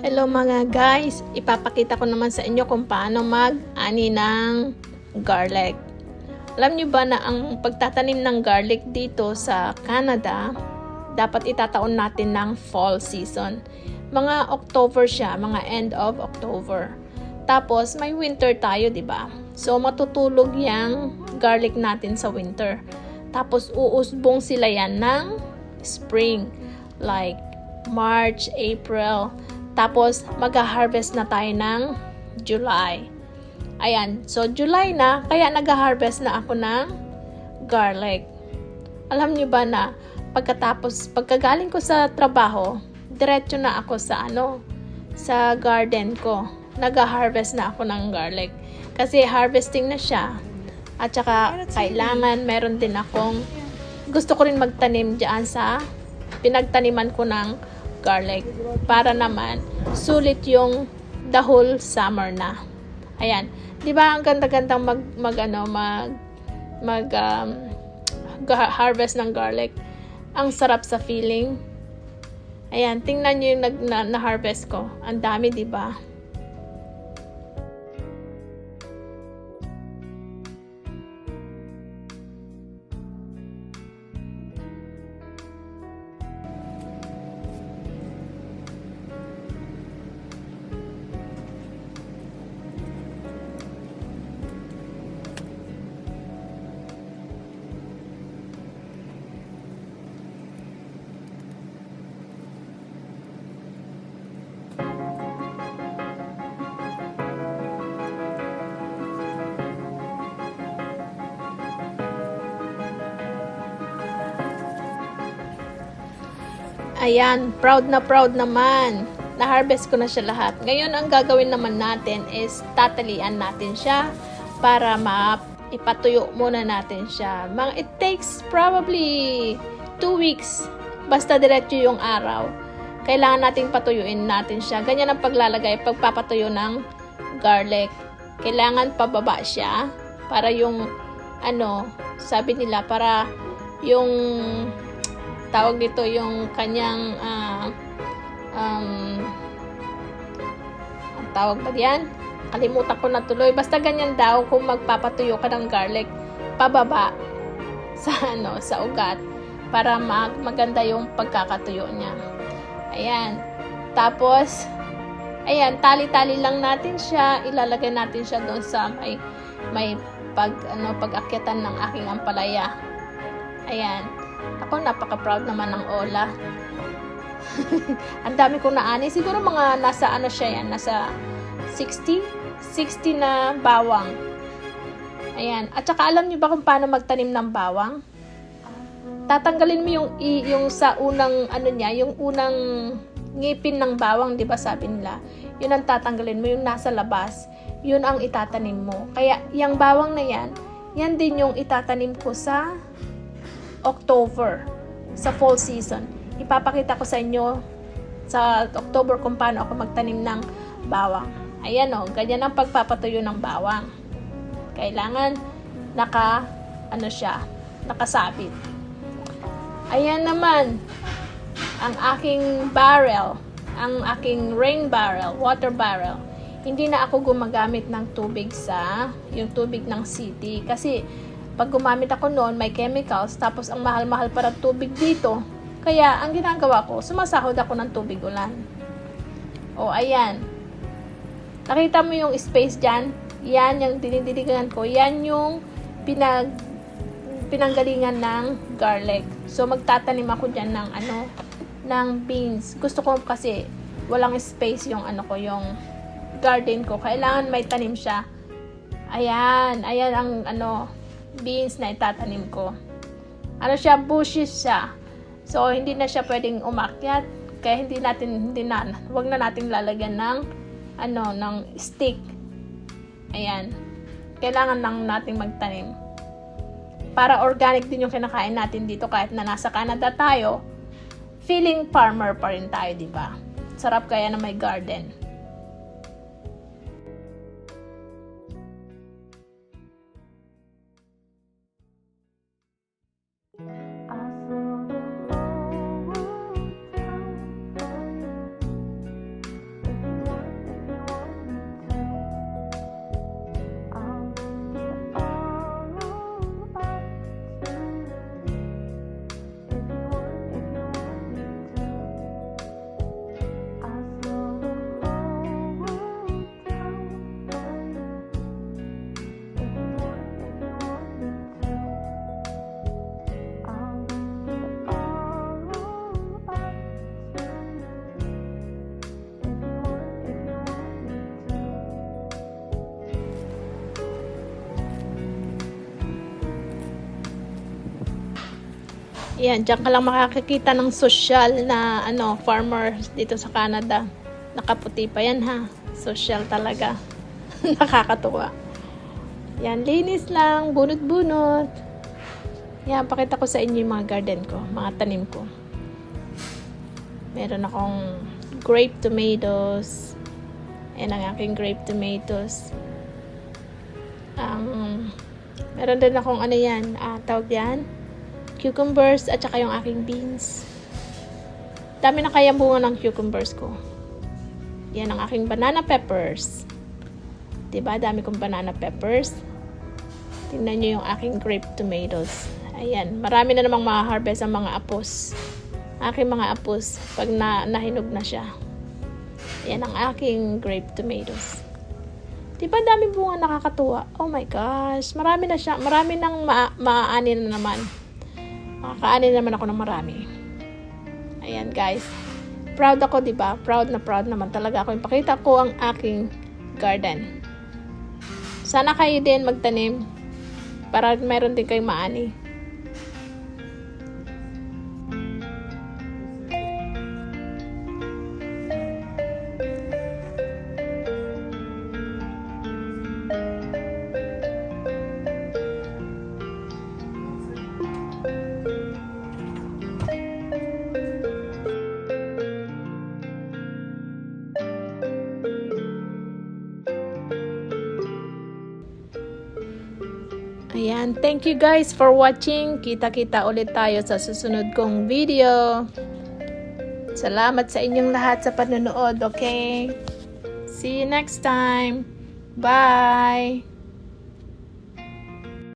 Hello mga guys, ipapakita ko naman sa inyo kung paano mag-ani ng garlic. Alam nyo ba na ang pagtatanim ng garlic dito sa Canada, dapat itataon natin ng fall season. Mga October siya, mga end of October. Tapos may winter tayo, di ba? So matutulog yung garlic natin sa winter. Tapos uusbong sila yan ng spring, like March, April. Tapos, mag-harvest na tayo ng July. Ayan. So, July na, kaya nag-harvest na ako ng garlic. Alam nyo ba na, pagkagaling ko sa trabaho, diretso na ako sa garden ko. Nag-harvest na ako ng garlic. Kasi harvesting na siya. At saka, kailangan meron din akong, gusto ko rin magtanim dyan sa pinagtaniman ko ng garlic para naman sulit yung the whole summer na. Ayan. 'Di ba ang ganda-gandang harvest ng garlic. Ang sarap sa feeling. Ayan, tingnan niyo yung na-harvest ko. Ang dami, 'di ba? Ayan, proud naman. Na-harvest ko na siya lahat. Ngayon, ang gagawin naman natin is tatalian natin siya para ipatuyo muna natin siya. It takes probably 2 weeks. Basta diretso yung araw. Kailangan nating patuyuin natin siya. Ganyan ang paglalagay, pagpapatuyo ng garlic. Kailangan pababa siya para yung, sabi nila, para yung tawag dito yung kanyang ang tawag ba diyan? Kalimutan ko na tuloy. Basta ganyan daw kung magpapatuyo ka ng garlic pababa sa ugat para maganda yung pagkakatuyo niya. Ayan. Tapos ayan, tali-tali lang natin siya, ilalagay natin siya doon sa may pag-akyatan ng aking ampalaya. Ayan. Ako, napaka-proud naman ng Ola. Ang dami kong naani. Siguro mga nasa nasa 60 na bawang. Ayan. At saka alam niyo ba kung paano magtanim ng bawang? Tatanggalin mo yung sa unang yung unang ngipin ng bawang, 'di ba sabi nila? Yun ang tatanggalin mo, yung nasa labas. Yun ang itatanim mo. Kaya yung bawang na yan din yung itatanim ko sa October, sa fall season. Ipapakita ko sa inyo sa October kung paano ako magtanim ng bawang. Ayan ganyan ang pagpapatuyo ng bawang. Kailangan nakasabit. Ayan naman ang aking barrel, ang aking rain barrel, water barrel. Hindi na ako gumagamit ng tubig yung tubig ng city kasi pag gumamit ako noon, may chemicals, tapos ang mahal-mahal para tubig dito. Kaya, ang ginagawa ko, sumasahod ako ng tubig ulan. Ayan. Nakita mo yung space dyan? Yan, yung dinidiligan ko. Yan yung pinanggalingan ng garlic. So, magtatanim ako dyan ng beans. Gusto ko kasi, walang space yung yung garden ko. Kailangan may tanim siya. Ayan ang beans na itatanim ko. Bushes siya. So, hindi na siya pwedeng umakyat. Kaya wag na natin lalagyan ng stick. Ayan. Kailangan lang nating magtanim. Para organic din yung kinakain natin dito kahit na nasa Canada tayo. Feeling farmer pa rin tayo, di ba? Sarap kaya na may garden. Ayan, dyan ka lang makakakita ng social na farmer dito sa Canada. Nakaputi pa yan ha. Social talaga. Nakakatuwa. Yan, linis lang, bunot-bunot. Yan, pakita ko sa inyo yung mga garden ko, mga tanim ko. Meron akong grape tomatoes. Yan ang aking grape tomatoes. Meron din akong tawag yan, cucumbers at saka yung aking beans. Dami na kaya bunga ng cucumbers ko. Yan ang aking banana peppers. Diba? Dami kong banana peppers. Tingnan nyo yung aking grape tomatoes. Ayan. Marami na namang ma-harvest ang mga apos. Aking mga apos pag nahinog na siya. Yan ang aking grape tomatoes. Diba dami bunga, nakakatuwa? Oh my gosh. Marami na siya. Marami nang maaani na naman. Makakaani naman ako ng marami. Ayan guys. Proud ako, diba? Proud naman talaga ako. Ipakita ko ang aking garden. Sana kayo din magtanim para meron din kayong maani. Ayan, thank you guys for watching. Kita-kita ulit tayo sa susunod kong video. Salamat sa inyong lahat sa panonood, okay? See you next time. Bye!